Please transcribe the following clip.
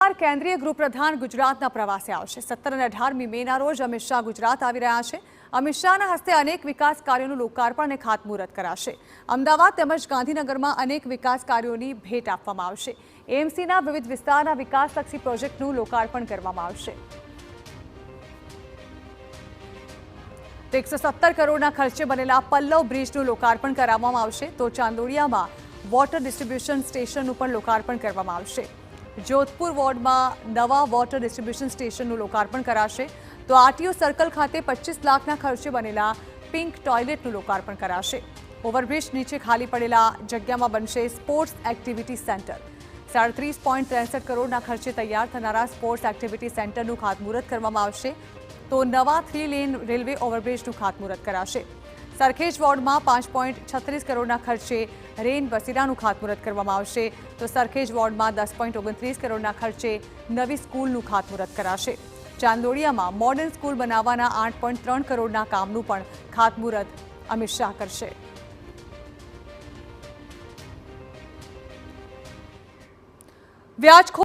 મંગળવાર કેન્દ્રીય ગૃહપ્રધાન ગુજરાતના પ્રવાસે આવશે। 17 અને 18મી મેના રોજ અમિત શાહ ગુજરાત આવી રહ્યા છે। અમિત શાહના હસ્તે અનેક વિકાસ કાર્યોનું લોકાર્પણ અને ખાતમુહૂર્ત કરાશે। અમદાવાદ તેમજ ગાંધીનગરમાં અનેક વિકાસ કાર્યોની ભેટ આપવામાં આવશે। એએમસીના વિવિધ વિસ્તારના વિકાસલક્ષી પ્રોજેક્ટનું લોકાર્પણ કરવામાં આવશે। 117 કરોડના ખર્ચે બનેલા પલ્લવ બ્રિજનું લોકાર્પણ કરવામાં આવશે। તો ચાંદોડિયામાં વોટર ડિસ્ટ્રીબ્યુશન સ્ટેશનનું પણ લોકાર્પણ કરવામાં આવશે। જોધપુર વોર્ડમાં નવા વોટર ડિસ્ટ્રીબ્યુશન સ્ટેશનનું લોકાર્પણ કરાશે। તો આરટીઓ સર્કલ ખાતે 25 લાખના ખર્ચે બનેલા પિંક ટોયલેટનું લોકાર્પણ કરાશે। ઓવરબ્રિજ નીચે ખાલી પડેલા જગ્યામાં બનશે સ્પોર્ટ્સ એક્ટિવિટી સેન્ટર। 37.63 કરોડના ખર્ચે તૈયાર થનારા સ્પોર્ટ્સ એક્ટિવિટી સેન્ટરનું ખાતમુહૂર્ત કરવામાં આવશે। તો નવા 3 લેન રેલવે ઓવરબ્રિજનું ખાતમુહૂર્ત કરાશે। સરખેજ વોર્ડમાં 5.36 કરોડના ખર્ચે રેન બસેરાનું ખાતમુહૂર્ત કરવામાં આવશે। તો સરખેજ વોર્ડમાં 10.29 કરોડના ખર્ચે નવી સ્કૂલનું ખાતમુહૂર્ત કરાશે। ચાંદોડિયામાં મોડર્ન સ્કૂલ બનાવવાના 8.3 કરોડના કામનું પણ ખાતમુહૂર્ત અમિત શાહ કરશે। વ્યાજખોર